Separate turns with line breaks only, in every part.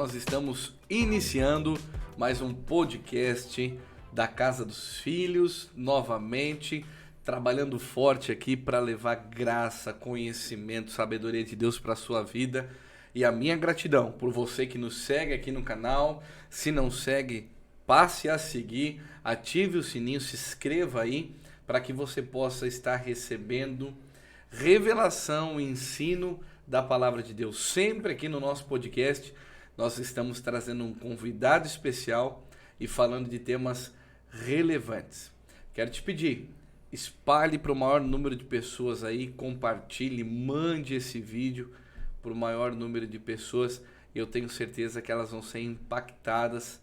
nós estamos iniciando mais um podcast da Casa dos Filhos, novamente, trabalhando forte aqui para levar graça, conhecimento, sabedoria de Deus para a sua vida. E a minha gratidão por você que nos segue aqui no canal. Se não segue, passe a seguir, ative o sininho, se inscreva aí para que você possa estar recebendo revelação e ensino da palavra de Deus. Sempre aqui no nosso podcast nós estamos trazendo um convidado especial e falando de temas relevantes. Quero te pedir, espalhe para o maior número de pessoas aí, compartilhe, mande esse vídeo para o maior número de pessoas. Eu tenho certeza que elas vão ser impactadas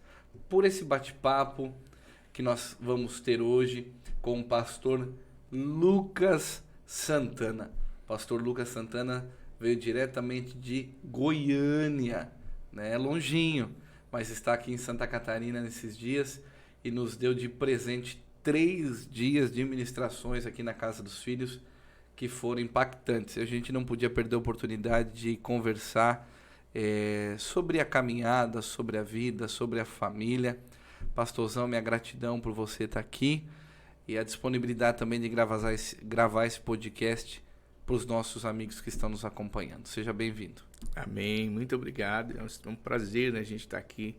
por esse bate-papo que nós vamos ter hoje com o pastor Lucas Santana. Pastor Lucas Santana veio diretamente de Goiânia, né? Longinho, mas está aqui em Santa Catarina nesses dias e nos deu de presente 3 dias de ministrações aqui na Casa dos Filhos que foram impactantes. A gente não podia perder a oportunidade de conversar sobre a caminhada, sobre a vida, sobre a família. Pastorzão, minha gratidão por você estar aqui e a disponibilidade também de gravar esse podcast para os nossos amigos que estão nos acompanhando. Seja bem-vindo.
Amém, muito obrigado. É um prazer, né, a gente estar aqui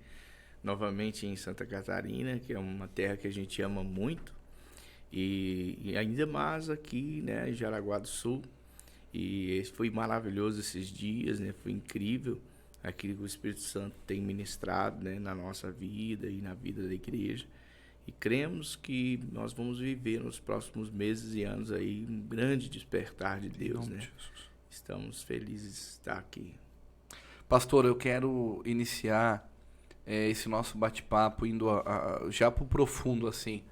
novamente em Santa Catarina, que é uma terra que a gente ama muito, e ainda mais aqui, né, em Jaraguá do Sul. E foi maravilhoso esses dias, né, foi incrível aquilo que o Espírito Santo tem ministrado, né, na nossa vida e na vida da igreja. E cremos que nós vamos viver nos próximos meses e anos aí um grande despertar de Deus, né? Estamos felizes de estar aqui.
Pastor, eu quero iniciar esse nosso bate-papo indo já para o profundo, assim.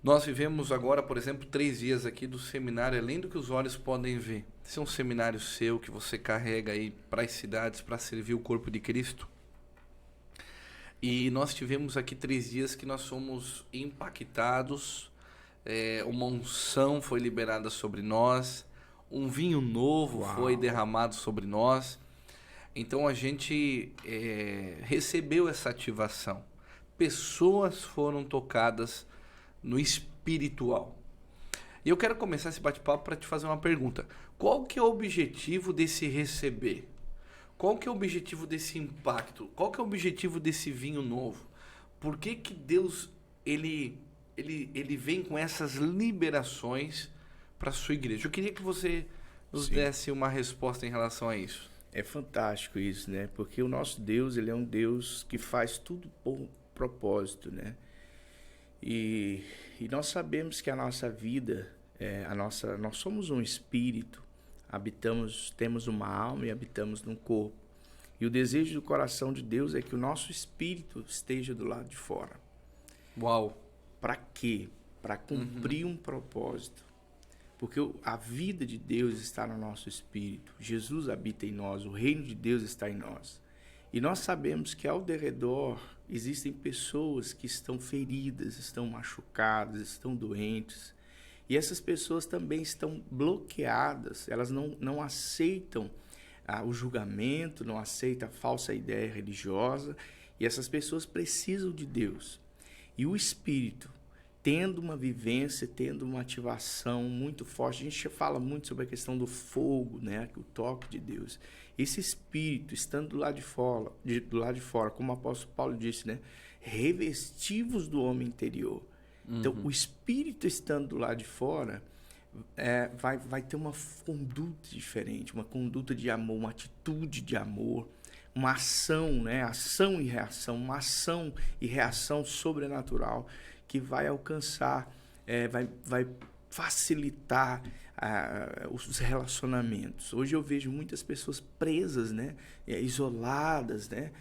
Nós vivemos agora, por exemplo, 3 dias aqui do seminário, além do que os olhos podem ver. Esse é um seminário seu que você carrega aí para as cidades, para servir o corpo de Cristo. E nós tivemos aqui 3 dias que nós fomos impactados, uma unção foi liberada sobre nós, um vinho novo foi derramado sobre nós. Então a gente recebeu essa ativação. Pessoas foram tocadas no espiritual. E eu quero começar esse bate-papo para te fazer uma pergunta. Qual que é o objetivo desse receber? Qual que é o objetivo desse impacto? Qual que é o objetivo desse vinho novo? Por que que Deus ele vem com essas liberações para a sua igreja? Eu queria que você nos desse uma resposta em relação a isso.
É fantástico isso, né? Porque o nosso Deus, ele é um Deus que faz tudo por propósito, né? E nós sabemos que a nossa vida, nós somos um espírito, temos uma alma e habitamos num corpo. E o desejo do coração de Deus é que o nosso espírito esteja do lado de fora.
Uau!
Para quê? Para cumprir um propósito. Porque a vida de Deus está no nosso espírito. Jesus habita em nós, o reino de Deus está em nós. E nós sabemos que ao derredor existem pessoas que estão feridas, estão machucadas, estão doentes. E essas pessoas também estão bloqueadas, elas não aceitam o julgamento, não aceitam a falsa ideia religiosa, e essas pessoas precisam de Deus. E o Espírito, tendo uma vivência, tendo uma ativação muito forte, a gente fala muito sobre a questão do fogo, né? O toque de Deus. Esse Espírito, estando do lado de fora, como o apóstolo Paulo disse, né? Revestivos do homem interior. Então, o Espírito estando do lado de fora, vai ter uma conduta diferente, uma conduta de amor, uma atitude de amor, uma ação, né? Ação e reação, uma ação e reação sobrenatural que vai alcançar, vai facilitar os relacionamentos. Hoje eu vejo muitas pessoas presas, né? Isoladas, né?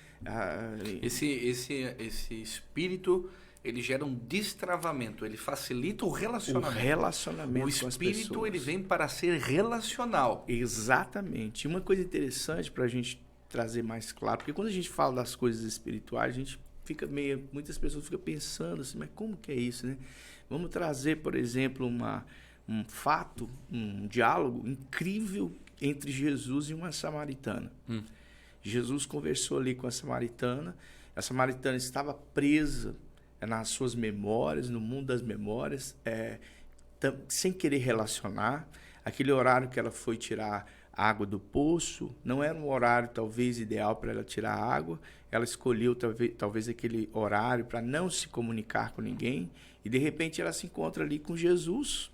Esse espírito, ele gera um destravamento, ele facilita o relacionamento.
O relacionamento
com as pessoas. O espírito, ele vem para ser relacional.
Exatamente. Uma coisa interessante para a gente trazer mais claro, porque quando a gente fala das coisas espirituais, a gente fica muitas pessoas ficam pensando assim, mas como que é isso, né? Vamos trazer, por exemplo, um fato, um diálogo incrível entre Jesus e uma samaritana. Jesus conversou ali com a samaritana estava presa nas suas memórias, no mundo das memórias, sem querer relacionar. Aquele horário que ela foi tirar água do poço não era um horário talvez ideal para ela tirar água. Ela escolheu talvez aquele horário para não se comunicar com ninguém, e de repente ela se encontra ali com Jesus,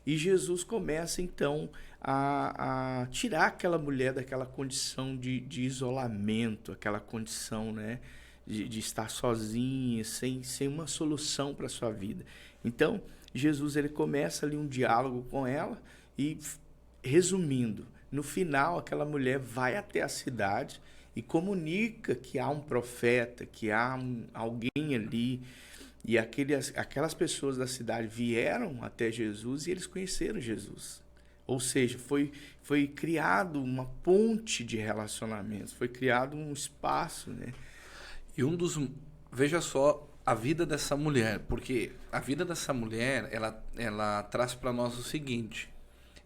e Jesus começa então a tirar aquela mulher daquela condição de isolamento, aquela condição, né, de estar sozinha, sem uma solução para a sua vida. Então Jesus ele começa ali um diálogo com ela, e resumindo, no final aquela mulher vai até a cidade e comunica que há um profeta, que há alguém ali, e aquelas pessoas da cidade vieram até Jesus e eles conheceram Jesus. Ou seja, foi criado uma ponte de relacionamentos, foi criado um espaço, né?
E veja só a vida dessa mulher, porque a vida dessa mulher, ela traz para nós o seguinte: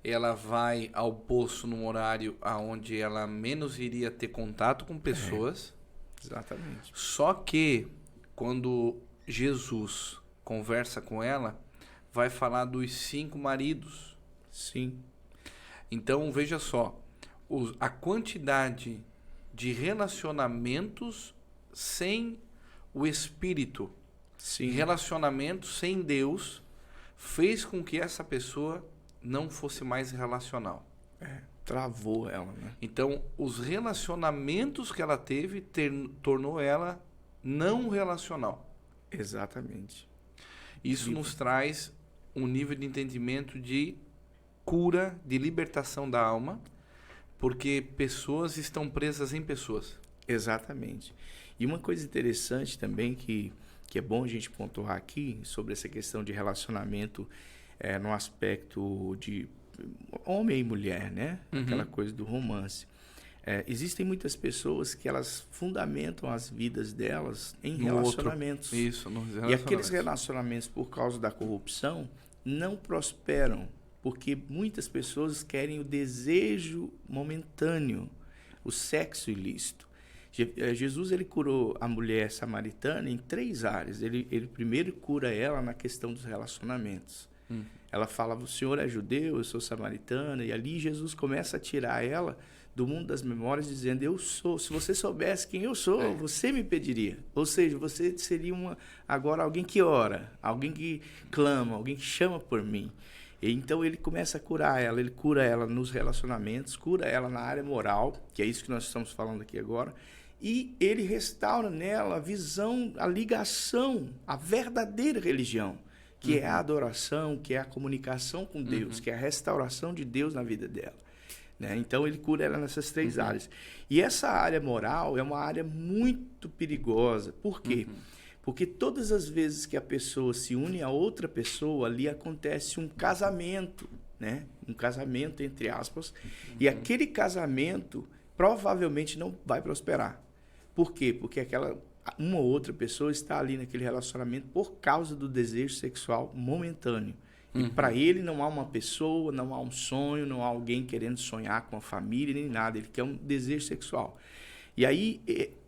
ela vai ao poço num horário onde ela menos iria ter contato com pessoas.
Exatamente.
Só que quando Jesus conversa com ela, vai falar dos 5 maridos.
Sim.
Então veja só, a quantidade de relacionamentos sem o Espírito,
Sim.
relacionamentos sem Deus, fez com que essa pessoa não fosse mais relacional.
Travou ela, né?
Então, os relacionamentos que ela teve tornou ela não relacional.
Exatamente.
Isso nos traz um nível de entendimento de cura, de libertação da alma, porque pessoas estão presas em pessoas.
Exatamente. E uma coisa interessante também que é bom a gente pontuar aqui sobre essa questão de relacionamento no aspecto de homem e mulher, né? Aquela coisa do romance. Existem muitas pessoas que elas fundamentam as vidas delas em relacionamentos.
Isso, nos relacionamentos.
E aqueles relacionamentos, por causa da corrupção, não prosperam, porque muitas pessoas querem o desejo momentâneo, o sexo ilícito. Jesus ele curou a mulher samaritana em 3 áreas. Ele primeiro cura ela na questão dos relacionamentos. Ela fala: o senhor é judeu, eu sou samaritana. E ali Jesus começa a tirar ela do mundo das memórias, dizendo: eu sou, se você soubesse quem eu sou, você me pediria. Ou seja, você seria agora alguém que ora, alguém que clama, alguém que chama por mim. E então ele começa a curar ela, ele cura ela nos relacionamentos, cura ela na área moral, que é isso que nós estamos falando aqui agora, e ele restaura nela a visão, a ligação, a verdadeira religião, que é a adoração, que é a comunicação com Deus, que é a restauração de Deus na vida dela. Né? Então ele cura ela nessas 3 áreas. E essa área moral é uma área muito perigosa. Por quê? Porque todas as vezes que a pessoa se une a outra pessoa, ali acontece um casamento, né? Um casamento, entre aspas, e aquele casamento provavelmente não vai prosperar. Por quê? Porque uma ou outra pessoa está ali naquele relacionamento por causa do desejo sexual momentâneo. E para ele não há uma pessoa, não há um sonho, não há alguém querendo sonhar com a família, nem nada. Ele quer um desejo sexual. E aí,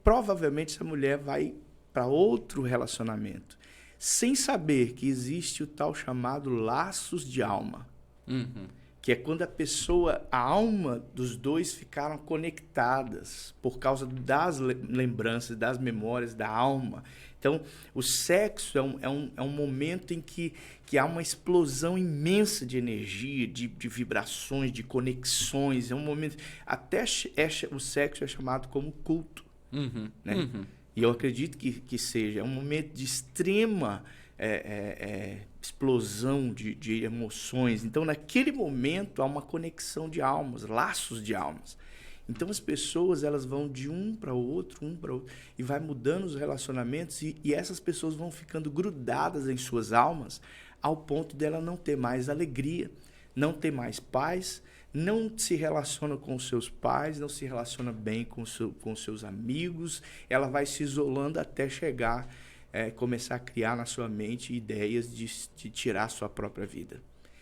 provavelmente, essa mulher vai para outro relacionamento, sem saber que existe o tal chamado laços de alma. Que é quando a alma dos dois ficaram conectadas por causa das lembranças, das memórias da alma. Então, o sexo é um momento em que há uma explosão imensa de energia, de vibrações, de conexões. É um momento... Até o sexo é chamado como culto. Né? E eu acredito que seja. É um momento de extrema explosão de emoções. Então, naquele momento, há uma conexão de almas, laços de almas. Então, as pessoas elas vão de um para o outro, e vai mudando os relacionamentos, e essas pessoas vão ficando grudadas em suas almas, ao ponto dela não ter mais alegria, não ter mais paz, não se relaciona com os seus pais, não se relaciona bem com seus amigos, ela vai se isolando até chegar, começar a criar na sua mente ideias de tirar a sua própria vida.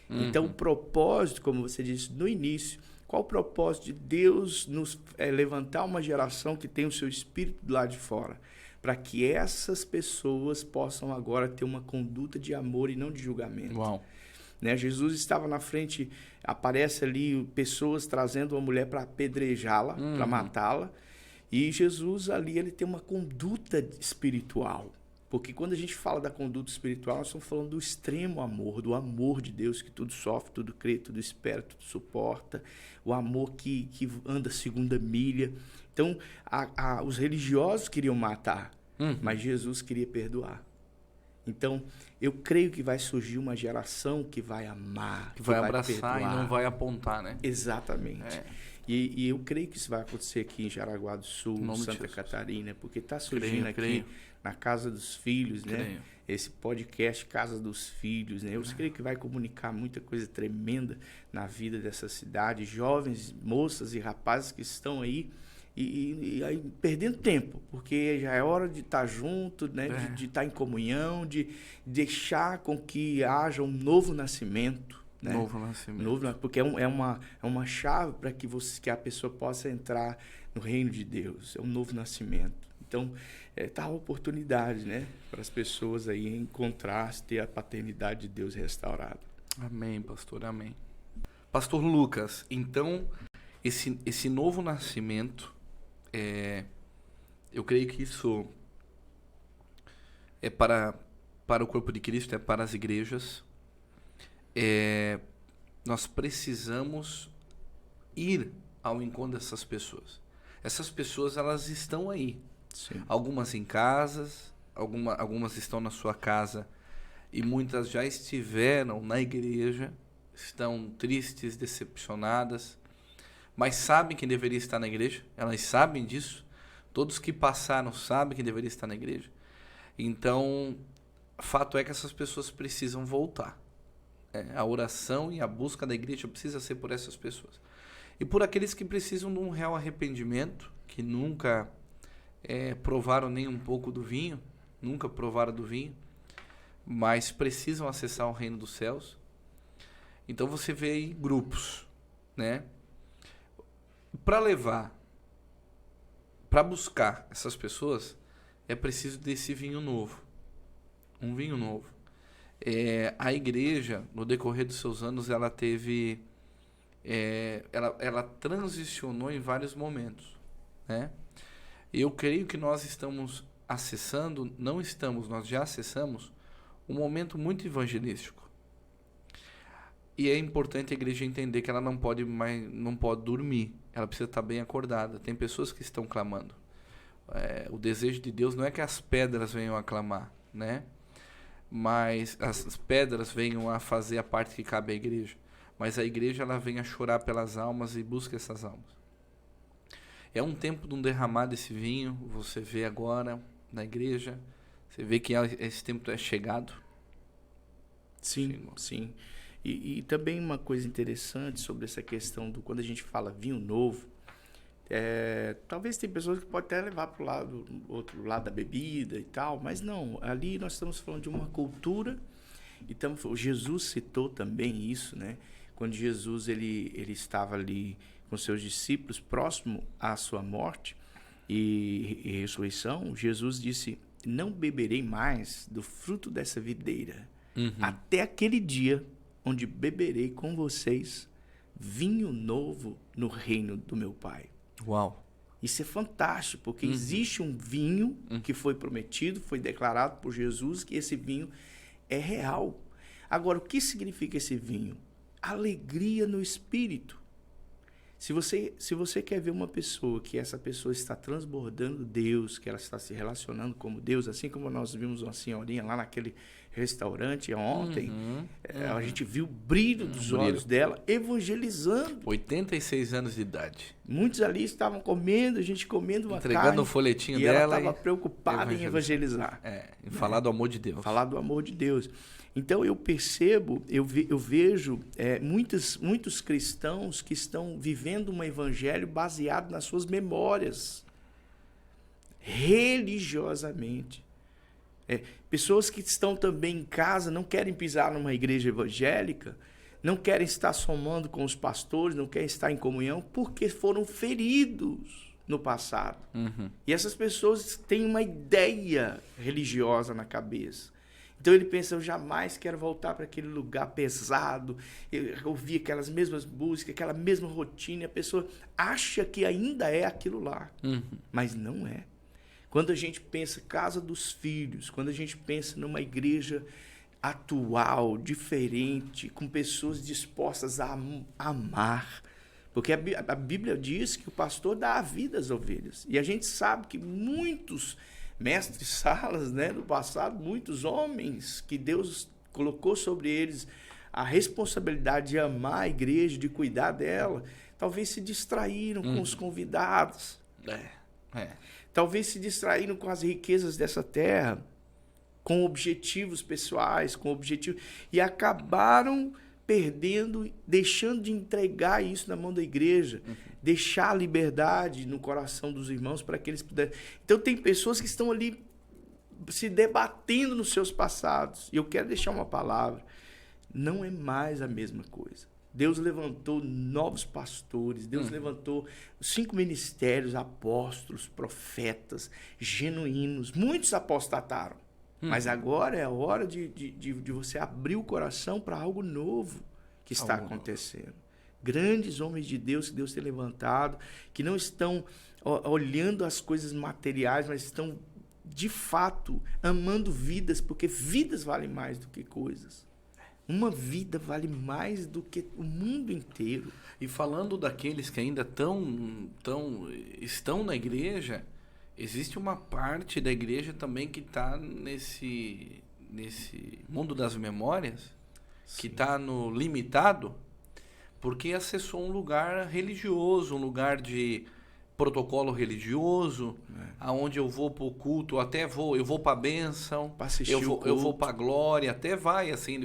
Então, o propósito, como você disse no início, Qual o propósito de Deus nos levantar uma geração que tem o seu espírito do lado de fora? Para que essas pessoas possam agora ter uma conduta de amor e não de julgamento.
Uau.
Né? Jesus estava na frente, aparece ali pessoas trazendo uma mulher para apedrejá-la, para matá-la. E Jesus ali, ele tem uma conduta espiritual. Porque quando a gente fala da conduta espiritual, nós estamos falando do extremo amor, do amor de Deus, que tudo sofre, tudo crê, tudo espera, tudo suporta. O amor que anda segunda milha. Então, os religiosos queriam matar, mas Jesus queria perdoar. Então, eu creio que vai surgir uma geração que vai amar,
Que vai abraçar
perdoar.
e não vai apontar, né?
Exatamente. E eu creio que isso vai acontecer aqui em Jaraguá do Sul, Santa Catarina, porque está surgindo aqui na Casa dos Filhos, né? Esse podcast Casa dos Filhos, né? Eu creio que vai comunicar muita coisa tremenda na vida dessa cidade. Jovens, moças e rapazes que estão aí e aí perdendo tempo, porque já é hora de estar junto, né? De estar em comunhão, de deixar com que haja um novo nascimento. Né?
Novo nascimento.
Porque é uma chave para que a pessoa possa entrar no reino de Deus. É um novo nascimento. Então, tá a oportunidade, né? Para as pessoas aí encontrar, ter a paternidade de Deus restaurada.
Amém, pastor, amém. Pastor Lucas, então, esse novo nascimento, eu creio que isso é para o corpo de Cristo, é para as igrejas. Nós precisamos ir ao encontro dessas pessoas. Essas pessoas, elas estão aí.
Sim.
Algumas em casas, algumas estão na sua casa e muitas já estiveram na igreja, estão tristes, decepcionadas, mas sabem que deveria estar na igreja, elas sabem disso. Todos que passaram sabem que deveria estar na igreja. Então, fato é que essas pessoas precisam voltar. A oração e a busca da igreja precisa ser por essas pessoas. E por aqueles que precisam de um real arrependimento, que nunca provaram nem um pouco do vinho, nunca provaram do vinho, mas precisam acessar o reino dos céus. Então você vê aí grupos, né? Para buscar essas pessoas, é preciso desse vinho novo. Um vinho novo. A igreja, no decorrer dos seus anos, ela teve... ela transicionou em vários momentos, né? Eu creio que nós estamos acessando, nós já acessamos um momento muito evangelístico. E é importante a igreja entender que ela não pode dormir, ela precisa estar bem acordada. Tem pessoas que estão clamando. O desejo de Deus não é que as pedras venham a clamar, né? Mas as pedras venham a fazer a parte que cabe à igreja. Mas a igreja, ela vem a chorar pelas almas e busca essas almas. É um tempo de um derramar desse vinho. Você vê agora na igreja, você vê que esse tempo é chegado.
Sim,
Chegou.
sim. E também uma coisa interessante sobre essa questão do quando a gente fala vinho novo, talvez tem pessoas que podem até levar para o outro lado da bebida e tal, mas não, ali nós estamos falando de uma cultura, e Jesus citou também isso, né? Quando Jesus ele estava ali com seus discípulos, próximo à sua morte e ressurreição, Jesus disse: não beberei mais do fruto dessa videira, até aquele dia onde beberei com vocês vinho novo no reino do meu Pai.
Uau!
Isso é fantástico, porque existe um vinho que foi prometido, foi declarado por Jesus, que esse vinho é real. Agora, o que significa esse vinho? Alegria no espírito. Se você quer ver uma pessoa que essa pessoa está transbordando Deus, que ela está se relacionando com Deus, assim como nós vimos uma senhorinha lá naquele restaurante ontem, a gente viu o brilho dos olhos dela evangelizando.
86 anos de idade.
Muitos ali estavam comendo, a gente comendo uma
entregando
carne,
o folhetinho
e
dela.
Ela estava preocupada em evangelizar.
Em falar do amor de Deus.
Falar do amor de Deus. Então eu percebo, eu vejo muitos cristãos que estão vivendo um evangelho baseado nas suas memórias, religiosamente. Pessoas que estão também em casa, não querem pisar numa igreja evangélica, não querem estar somando com os pastores, não querem estar em comunhão, porque foram feridos no passado. E essas pessoas têm uma ideia religiosa na cabeça. Então ele pensa, eu jamais quero voltar para aquele lugar pesado, eu ouvir aquelas mesmas músicas, aquela mesma rotina, e a pessoa acha que ainda é aquilo lá, mas não é. Quando a gente pensa casa dos filhos, quando a gente pensa numa igreja atual, diferente, com pessoas dispostas a amar, porque a Bíblia diz que o pastor dá a vida às ovelhas, e a gente sabe que muitos mestres salas, né, no passado, muitos homens que Deus colocou sobre eles a responsabilidade de amar a igreja, de cuidar dela, talvez se distraíram com os convidados. Talvez se distraíram com as riquezas dessa terra, com objetivos pessoais, e acabaram perdendo, deixando de entregar isso na mão da igreja, deixar a liberdade no coração dos irmãos para que eles pudessem. Então tem pessoas que estão ali se debatendo nos seus passados. E eu quero deixar uma palavra. Não é mais a mesma coisa. Deus levantou novos pastores, Deus levantou 5 ministérios, apóstolos, profetas, genuínos. Muitos apostataram. Mas agora é a hora de você abrir o coração para algo novo que está acontecendo. Grandes homens de Deus que Deus tem levantado, que não estão olhando as coisas materiais, mas estão, de fato, amando vidas, porque vidas valem mais do que coisas. Uma vida vale mais do que o mundo inteiro.
E falando daqueles que ainda estão na igreja, existe uma parte da igreja também que está nesse mundo das memórias, que está no limitado, porque acessou um lugar religioso, um lugar de protocolo religioso, aonde eu vou para o culto, eu vou para a bênção, eu vou para a glória, até vai assim,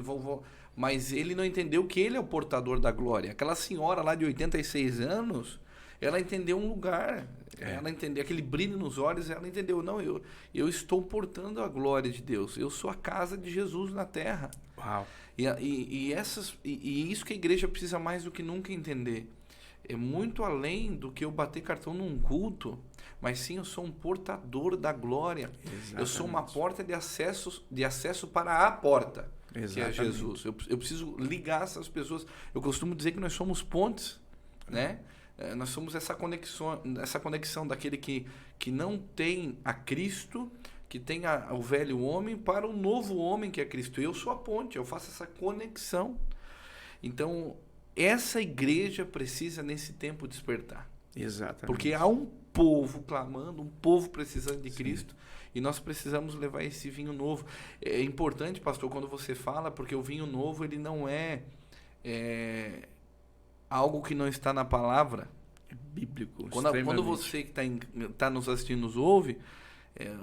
mas ele não entendeu que ele é o portador da glória. Aquela senhora lá de 86 anos, ela entendeu um lugar, ela entendeu aquele brilho nos olhos, ela entendeu, não, eu estou portando a glória de Deus, eu sou a casa de Jesus na terra.
Uau.
E isso que a igreja precisa mais do que nunca entender. É muito além do que eu bater cartão num culto, mas sim eu sou um portador da glória. Exatamente. Eu sou uma porta de acesso para a porta, que é Jesus. Eu preciso ligar essas pessoas. Eu costumo dizer que nós somos pontes, né? Nós somos essa conexão daquele que não tem a Cristo, que tem o velho homem para o novo homem que é Cristo. Eu sou a ponte, eu faço essa conexão. Então, essa igreja precisa nesse tempo despertar.
Exatamente.
Porque há um povo clamando, um povo precisando de Cristo, e nós precisamos levar esse vinho novo. É importante, pastor, quando você fala, porque o vinho novo ele não é algo que não está na palavra.
É bíblico.
Quando você que está nos assistindo nos ouve,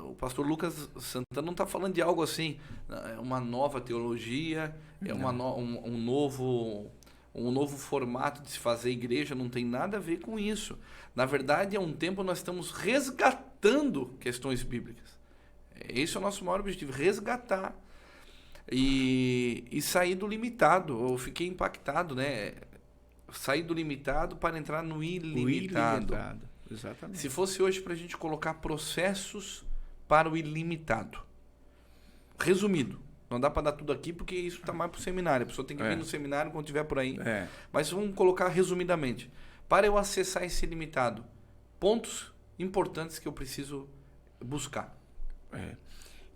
o pastor Lucas Santana não está falando de algo assim, uma nova teologia, um novo formato de se fazer igreja, não tem nada a ver com isso. Na verdade, é um tempo nós estamos resgatando questões bíblicas. Esse é o nosso maior objetivo, resgatar e sair do limitado. Eu fiquei impactado, né? Sair do limitado para entrar no ilimitado.
Exatamente.
Se fosse hoje para a gente colocar processos para o ilimitado. Resumido. Não dá para dar tudo aqui porque isso está mais para o seminário. A pessoa tem que vir no seminário quando estiver por aí. Mas vamos colocar resumidamente. Para eu acessar esse ilimitado, pontos importantes que eu preciso buscar.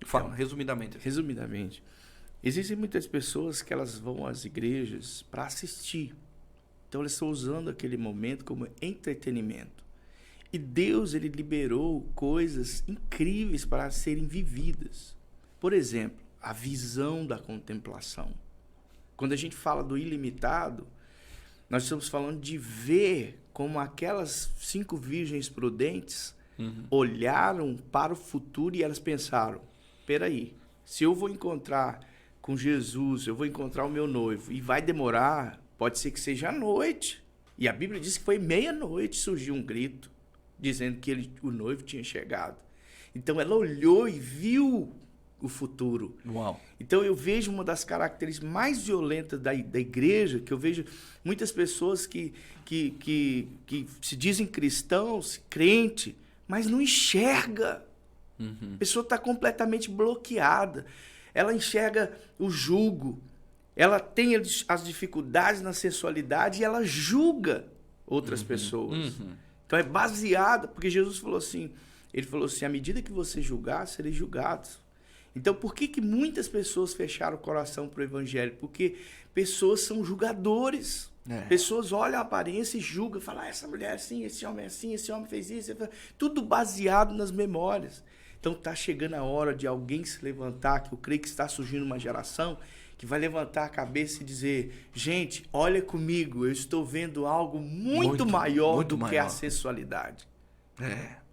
Fala, resumidamente.
Resumidamente. Existem muitas pessoas que elas vão às igrejas para assistir. Então elas estão usando aquele momento como entretenimento. E Deus, ele liberou coisas incríveis para serem vividas. Por exemplo, a visão da contemplação. Quando a gente fala do ilimitado, nós estamos falando de ver como aquelas 5 virgens prudentes olharam para o futuro e elas pensaram, peraí, se eu vou encontrar com Jesus, eu vou encontrar o meu noivo e vai demorar, pode ser que seja à noite. E a Bíblia diz que foi meia-noite, surgiu um grito, dizendo que o noivo tinha chegado. Então ela olhou e viu o futuro.
Uau.
Então eu vejo uma das características mais violentas da igreja, que eu vejo muitas pessoas que se dizem cristãos, crente, mas não enxerga. A pessoa está completamente bloqueada. Ela enxerga o jugo, ela tem as dificuldades na sensualidade e ela julga outras pessoas. Então é baseada, porque Jesus falou assim, ele falou assim, à medida que você julgar, sereis julgados. Então por que muitas pessoas fecharam o coração para o evangelho? Porque pessoas são julgadores. Pessoas olham a aparência e julgam, falam, essa mulher é assim, esse homem é assim, esse homem fez isso. Tudo baseado nas memórias. Então está chegando a hora de alguém se levantar, que eu creio que está surgindo uma geração que vai levantar a cabeça e dizer, gente, olha comigo, eu estou vendo algo muito maior do que a sensualidade.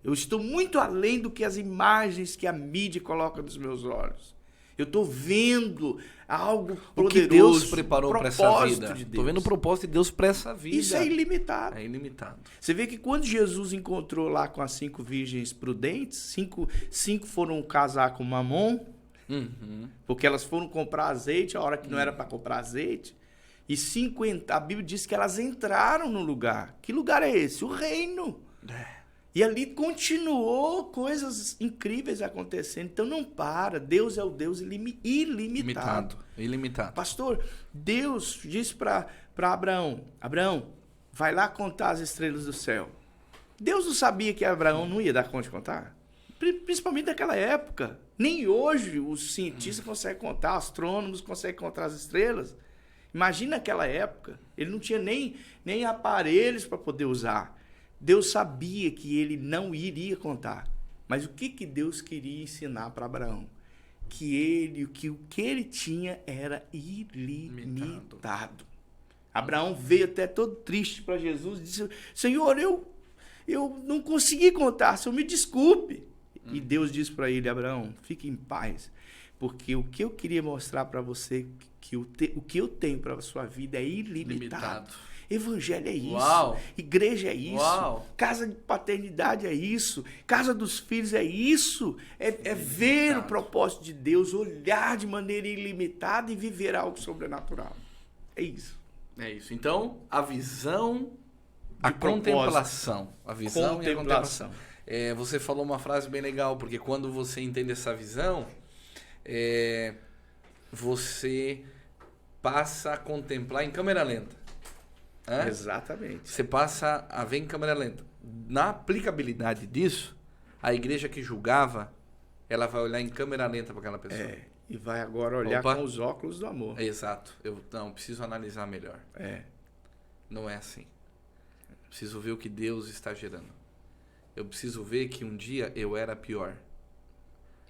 Eu estou muito além do que as imagens que a mídia coloca nos meus olhos. Eu estou vendo algo poderoso.
O que Deus preparou para essa vida.
Estou
vendo o propósito de Deus para essa vida.
Isso é ilimitado.
É ilimitado.
Você vê que quando Jesus encontrou lá com as 5 virgens prudentes, cinco foram casar com Mamon, porque elas foram comprar azeite a hora que não era para comprar azeite. E 5, a Bíblia diz que elas entraram no lugar. Que lugar é esse? O reino. E ali continuou coisas incríveis acontecendo. Então não para. Deus é o Deus ilimitado.
Ilimitado.
Pastor, Deus disse para Abraão, Abraão, vai lá contar as estrelas do céu. Deus não sabia que Abraão não ia dar conta de contar? Principalmente naquela época. Nem hoje os cientistas conseguem contar, astrônomos conseguem contar as estrelas. Imagina aquela época. Ele não tinha nem aparelhos para poder usar. Deus sabia que ele não iria contar. Mas o que Deus queria ensinar para Abraão? Que o que ele tinha era ilimitado. Abraão veio até todo triste para Jesus e disse, Senhor, eu não consegui contar, Senhor, me desculpe. E Deus disse para ele, Abraão, fique em paz, porque o que eu queria mostrar para você, o que eu tenho para a sua vida é ilimitado. Evangelho é isso.
Uau.
Igreja é isso.
Uau.
Casa de paternidade é isso. Casa dos filhos é isso. É ver o propósito de Deus, olhar de maneira ilimitada e viver algo sobrenatural. É isso.
É isso. Então, a visão, a
propósito.
contemplação. A visão e a
Contemplação.
Você falou uma frase bem legal, porque quando você entende essa visão, você passa a contemplar em câmera lenta.
Exatamente.
Você passa a ver em câmera lenta. Na aplicabilidade disso, a igreja que julgava, ela vai olhar em câmera lenta para aquela pessoa.
E vai agora olhar com os óculos do amor.
Exato. Eu preciso analisar melhor. Não é assim. Preciso ver o que Deus está gerando. Eu preciso ver que um dia eu era pior.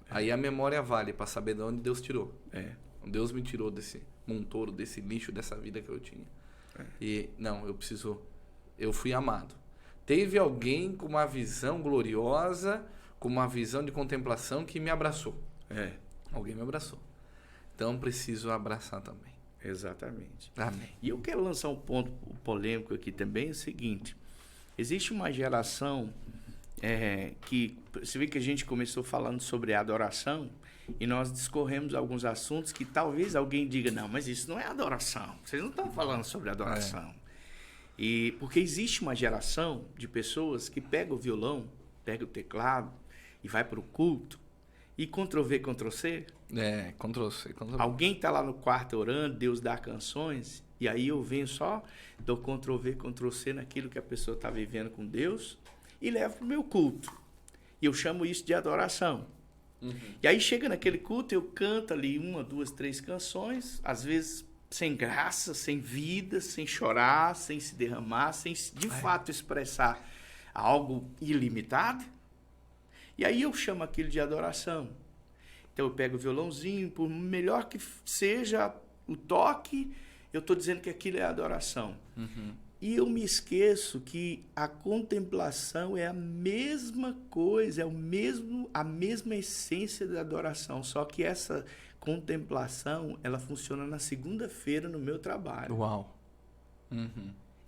Aí a memória vale para saber de onde Deus tirou. Deus me tirou desse montouro, desse lixo, dessa vida que eu tinha. E não, eu fui amado. Teve alguém com uma visão gloriosa, com uma visão de contemplação que me abraçou. Alguém me abraçou. Então preciso abraçar também.
Exatamente.
Amém.
E eu quero lançar um ponto polêmico aqui também, é o seguinte. Existe uma geração que... Você vê que a gente começou falando sobre a adoração e nós discorremos alguns assuntos que talvez alguém diga, não, mas isso não é adoração. Vocês não estão falando sobre adoração. E porque existe uma geração de pessoas que pega o violão, pega o teclado e vai para o culto e Ctrl-V, Ctrl-C.
Ctrl-C, Ctrl-V.
Alguém está lá no quarto orando, Deus dá canções, e aí eu venho só, dou Ctrl-V, Ctrl-C naquilo que a pessoa está vivendo com Deus e levo para o meu culto. E eu chamo isso de adoração. E aí chega naquele culto, eu canto ali 1, 2, 3 canções, às vezes sem graça, sem vida, sem chorar, sem se derramar, sem de fato expressar algo ilimitado. E aí eu chamo aquilo de adoração. Então eu pego o violãozinho, por melhor que seja o toque, eu estou dizendo que aquilo é adoração. E eu me esqueço que a contemplação é a mesma coisa, a mesma essência da adoração, só que essa contemplação, ela funciona na segunda-feira no meu trabalho.
Uau.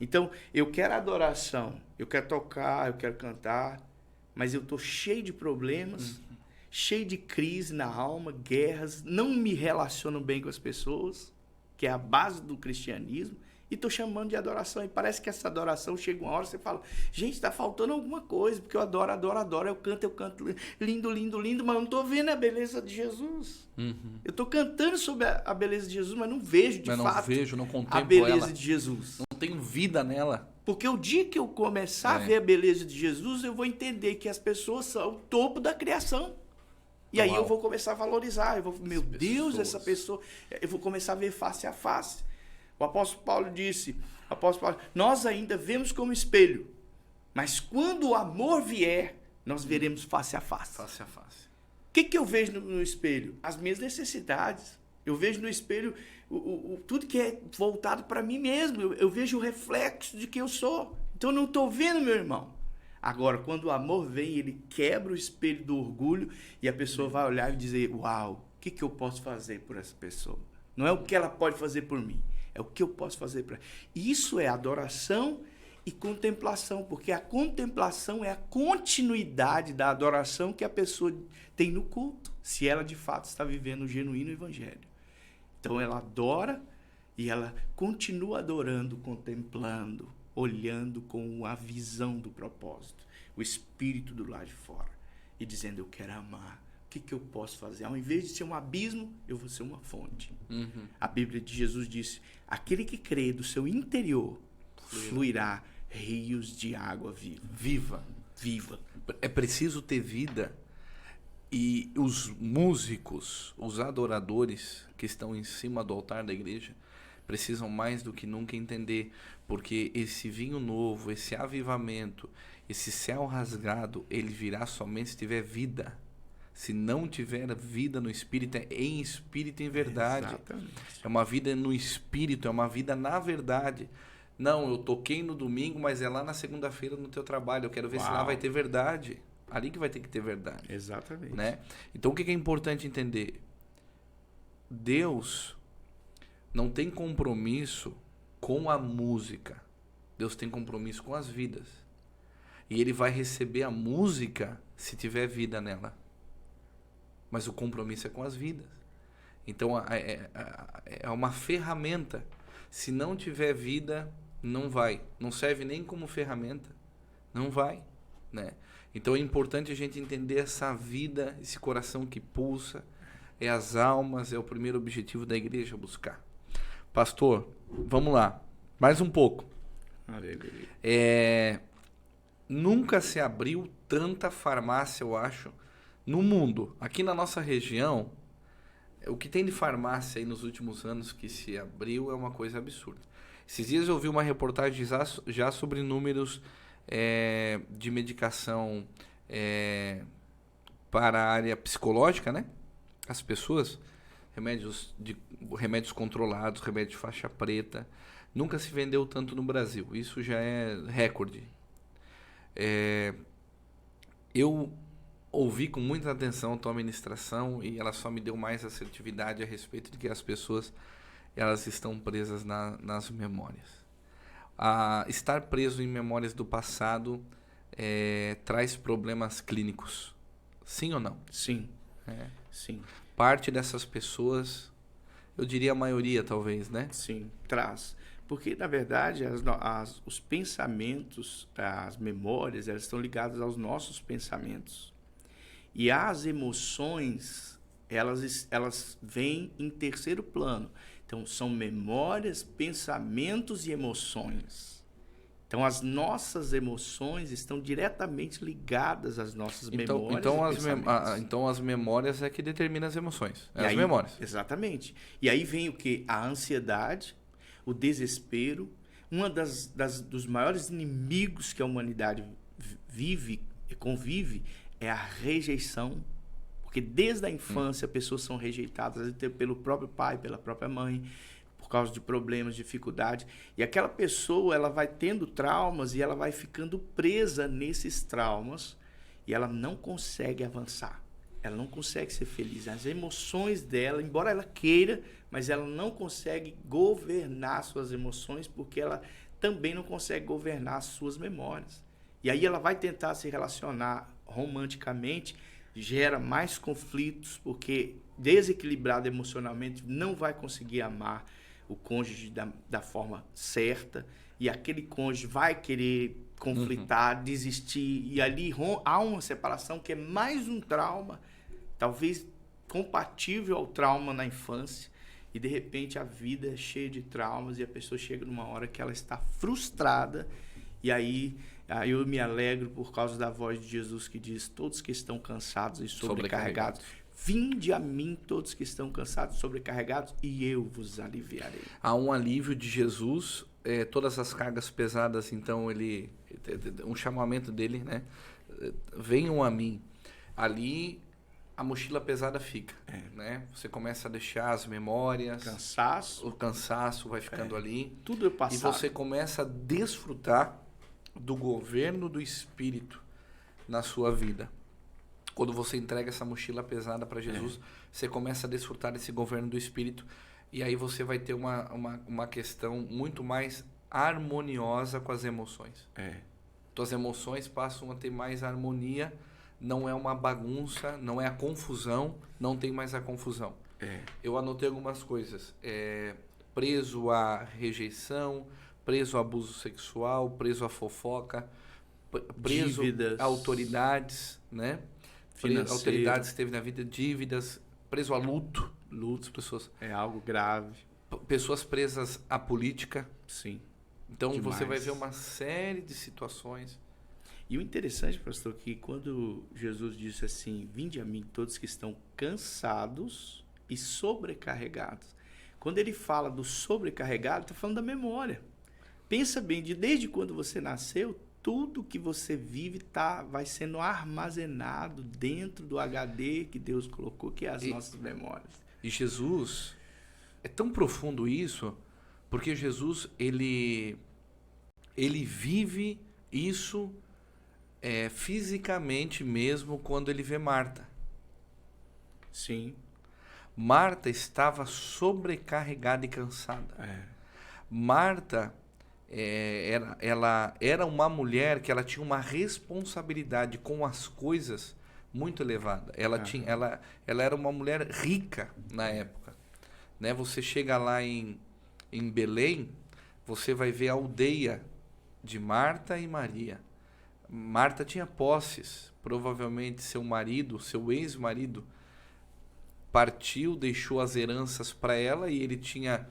Então, eu quero adoração, eu quero tocar, eu quero cantar, mas eu estou cheio de problemas, cheio de crise na alma, guerras, não me relaciono bem com as pessoas, que é a base do cristianismo, e estou chamando de adoração. E parece que essa adoração chega uma hora, você fala, gente, está faltando alguma coisa, porque eu adoro, eu canto, lindo, lindo, lindo, mas não estou vendo a beleza de Jesus. Eu estou cantando sobre a beleza de Jesus, mas não vejo de fato
não contemplo
a beleza
ela.
de Jesus.
Não tenho vida nela.
Porque o dia que eu começar a ver a beleza de Jesus, eu vou entender que as pessoas são o topo da criação. E aí eu vou começar a valorizar. Eu vou, meu Deus, essa pessoa. Eu vou começar a ver face a face. O apóstolo Paulo disse, nós ainda vemos como espelho, mas quando o amor vier, nós veremos face a face.
Face a face.
O que eu vejo no espelho? As minhas necessidades. Eu vejo no espelho tudo que é voltado para mim mesmo. Eu vejo o reflexo de quem eu sou. Então eu não estou vendo meu irmão. Agora, quando o amor vem, ele quebra o espelho do orgulho e a pessoa vai olhar e dizer, uau, o que eu posso fazer por essa pessoa? Não é o que ela pode fazer por mim, é o que eu posso fazer para ela. Isso é adoração e contemplação, porque a contemplação é a continuidade da adoração que a pessoa tem no culto, se ela de fato está vivendo o genuíno evangelho. Então ela adora e ela continua adorando, contemplando, olhando com a visão do propósito, o espírito do lado de fora, e dizendo, eu quero amar. O que eu posso fazer? Ao invés de ser um abismo, eu vou ser uma fonte. A Bíblia de Jesus disse, aquele que crê do seu interior fluirá rios de água viva. Viva.
É preciso ter vida. E os músicos, os adoradores que estão em cima do altar da igreja, precisam mais do que nunca entender, porque esse vinho novo, esse avivamento, esse céu rasgado, ele virá somente se tiver vida. Se não tiver vida no Espírito, é em Espírito e em verdade.
Exatamente.
É uma vida no Espírito, é uma vida na verdade. Não, eu toquei no domingo, mas é lá na segunda-feira no teu trabalho. Eu quero ver se lá vai ter verdade. Ali que vai ter que ter verdade.
Exatamente.
Né? Então o que é importante entender? Deus não tem compromisso com a música. Deus tem compromisso com as vidas. E ele vai receber a música se tiver vida nela. Mas o compromisso é com as vidas. Então é uma ferramenta. Se não tiver vida, não vai. Não serve nem como ferramenta. Não vai. Né? Então é importante a gente entender essa vida, esse coração que pulsa. É as almas, é o primeiro objetivo da igreja buscar. Pastor, vamos lá. Mais um pouco.
Aleluia.
Nunca se abriu tanta farmácia, eu acho, no mundo. Aqui na nossa região, o que tem de farmácia aí nos últimos anos que se abriu é uma coisa absurda. Esses dias eu vi uma reportagem já sobre números de medicação para a área psicológica, né? As pessoas, remédios controlados, remédios de faixa preta, nunca se vendeu tanto no Brasil. Isso já é recorde. Eu ouvi com muita atenção a tua ministração e ela só me deu mais assertividade a respeito de que as pessoas elas estão presas nas memórias. Estar preso em memórias do passado traz problemas clínicos. Sim ou não?
Sim. Sim.
Parte dessas pessoas, eu diria a maioria talvez, né?
Sim, traz. Porque, na verdade, os pensamentos, as memórias, elas estão ligadas aos nossos pensamentos. E as emoções, elas vêm em terceiro plano. Então, são memórias, pensamentos e emoções. Então, as nossas emoções estão diretamente ligadas às nossas memórias e pensamentos.
Então, as memórias é que determinam as emoções. As
aí,
memórias.
Exatamente. E aí vem o quê? A ansiedade, o desespero. Dos maiores inimigos que a humanidade convive é a rejeição. Porque desde a infância, pessoas são rejeitadas pelo próprio pai, pela própria mãe, por causa de problemas, dificuldades. E aquela pessoa, ela vai tendo traumas e ela vai ficando presa nesses traumas e ela não consegue avançar. Ela não consegue ser feliz. As emoções dela, embora ela queira, mas ela não consegue governar suas emoções porque ela também não consegue governar as suas memórias. E aí ela vai tentar se relacionar romanticamente gera mais conflitos, porque desequilibrado emocionalmente não vai conseguir amar o cônjuge da forma certa, e aquele cônjuge vai querer conflitar, desistir, e ali há uma separação que é mais um trauma, talvez compatível ao trauma na infância, e de repente a vida é cheia de traumas e a pessoa chega numa hora que ela está frustrada, e aí eu me alegro por causa da voz de Jesus que diz: todos que estão cansados e sobrecarregados, vinde a mim todos que estão cansados e sobrecarregados, e eu vos aliviarei.
Há um alívio de Jesus, todas as cargas pesadas, então um chamamento dele, né? Venham a mim. Ali a mochila pesada fica, né? Você começa a deixar as memórias, o cansaço vai ficando ali.
Tudo é passado.
E você começa a desfrutar do governo do Espírito na sua vida. Quando você entrega essa mochila pesada para Jesus, você começa a desfrutar desse governo do Espírito, e aí você vai ter uma questão muito mais harmoniosa com as emoções. Tuas emoções passam a ter mais harmonia, não é uma bagunça, não é a confusão, não tem mais a confusão. Eu anotei algumas coisas. Preso à rejeição, preso ao abuso sexual, preso à fofoca, preso
dívidas,
a autoridades, né? Autoridades que teve na vida, dívidas, preso a luto, pessoas.
É algo grave.
Pessoas presas à política.
Sim.
Então
demais.
Você vai ver uma série de situações.
E o interessante, pastor, que quando Jesus disse assim: vinde a mim todos que estão cansados e sobrecarregados. Quando ele fala do sobrecarregado, está falando da memória. Pensa bem, desde quando você nasceu, tudo que você vive vai sendo armazenado dentro do HD que Deus colocou, que é as nossas memórias.
E Jesus, é tão profundo isso, porque Jesus, ele vive isso fisicamente mesmo quando ele vê Marta.
Sim.
Marta estava sobrecarregada e cansada. Marta ela era uma mulher que ela tinha uma responsabilidade com as coisas muito elevada. Ela era uma mulher rica na época, né? Você chega lá em Belém, você vai ver a aldeia de Marta e Maria. Marta tinha posses, provavelmente seu ex-marido partiu, deixou as heranças para ela, e ele tinha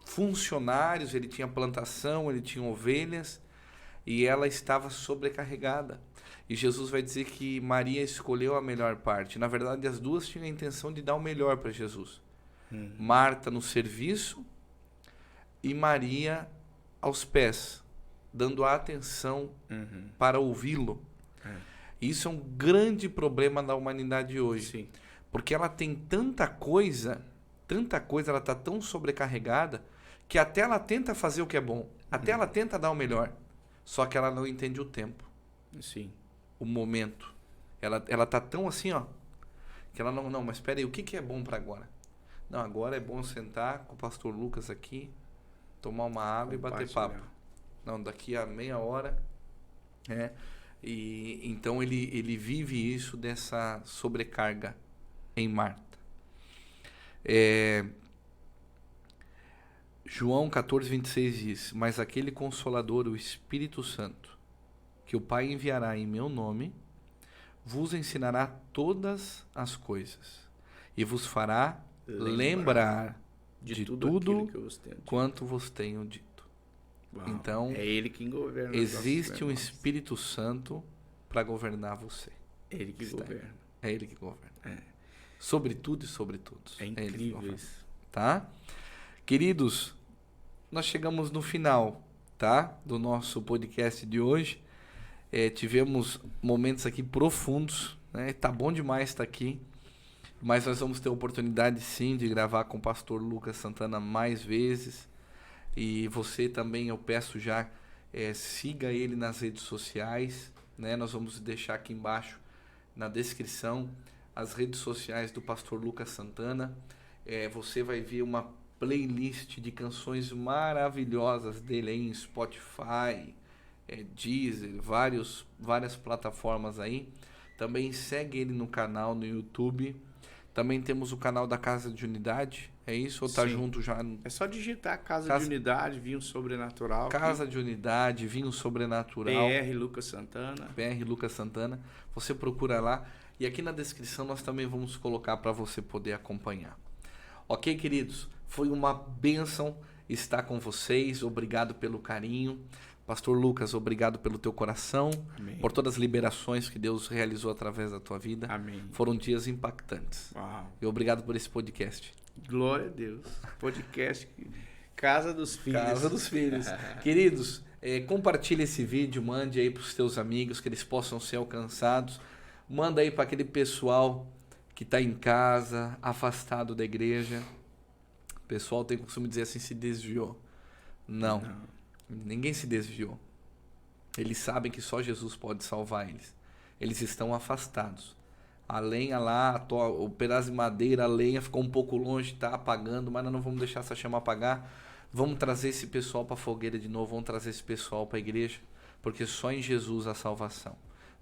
funcionários, ele tinha plantação, ele tinha ovelhas, e ela estava sobrecarregada. E Jesus vai dizer que Maria escolheu a melhor parte. Na verdade, as duas tinham a intenção de dar o melhor para Jesus. Marta no serviço e Maria aos pés, dando a atenção para ouvi-lo. Isso é um grande problema da humanidade hoje.
Sim.
Porque ela tem tanta coisa, ela está tão sobrecarregada, que até ela tenta fazer o que é bom, até ela tenta dar o melhor, só que ela não entende o tempo.
Sim.
O momento. Ela tá tão assim, ó, que ela não, mas espera aí, o que é bom para agora? Não, agora é bom sentar com o pastor Lucas aqui, tomar uma água e bater papo. Não, daqui a meia hora, e então ele vive isso dessa sobrecarga em Marta. João 14:26 diz: mas aquele Consolador, o Espírito Santo, que o Pai enviará em meu nome, vos ensinará todas as coisas e vos fará lembrar de tudo quanto vos tenho dito.
Uau.
Então,
é ele quem governa.
Existe um Espírito Santo para governar você.
Ele que governa.
É ele que governa. Sobre tudo e sobre todos.
É incrível isso.
Tá? Queridos, nós chegamos no final, tá? Do nosso podcast de hoje. Tivemos momentos aqui profundos, né? Tá bom demais estar aqui. Mas nós vamos ter oportunidade, sim, de gravar com o pastor Lucas Santana mais vezes. E você também, eu peço já, siga ele nas redes sociais, né? Nós vamos deixar aqui embaixo na descrição as redes sociais do pastor Lucas Santana. Você vai ver uma playlist de canções maravilhosas dele aí em Spotify, Deezer, várias plataformas aí. Também segue ele no canal no YouTube. Também temos o canal da Casa de Unidade. É isso? Ou tá
Sim.
junto já?
É só digitar Casa de Unidade, Vinho Sobrenatural.
Casa de Unidade, Vinho Sobrenatural.
PR Lucas Santana.
PR Lucas Santana. Você procura lá. E aqui na descrição nós também vamos colocar para você poder acompanhar. Ok, queridos? Foi uma bênção estar com vocês. Obrigado pelo carinho. Pastor Lucas, obrigado pelo teu coração.
Amém.
Por todas as liberações que Deus realizou através da tua vida.
Amém.
Foram dias impactantes.
Uau.
E obrigado por esse podcast.
Glória a Deus. Podcast Casa dos Filhos.
Casa dos Filhos. Queridos, compartilhe esse vídeo, mande aí para os teus amigos, que eles possam ser alcançados. Manda aí para aquele pessoal que está em casa, afastado da igreja. O pessoal tem o costume de dizer assim, se desviou. Não. Ninguém se desviou. Eles sabem que só Jesus pode salvar eles. Eles estão afastados. A lenha lá, o pedaço de madeira, a lenha ficou um pouco longe, está apagando, mas nós não vamos deixar essa chama apagar. Vamos trazer esse pessoal para a fogueira de novo, vamos trazer esse pessoal para a igreja, porque só em Jesus há salvação.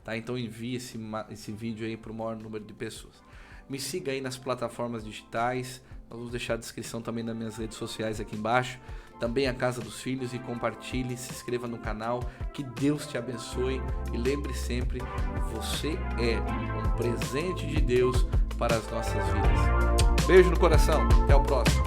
Tá? Então envie esse vídeo aí para o maior número de pessoas. Me siga aí nas plataformas digitais. Nós vamos deixar a descrição também nas minhas redes sociais aqui embaixo. Também a Casa dos Filhos, e compartilhe, se inscreva no canal. Que Deus te abençoe e lembre sempre, você é um presente de Deus para as nossas vidas. Beijo no coração, até o próximo.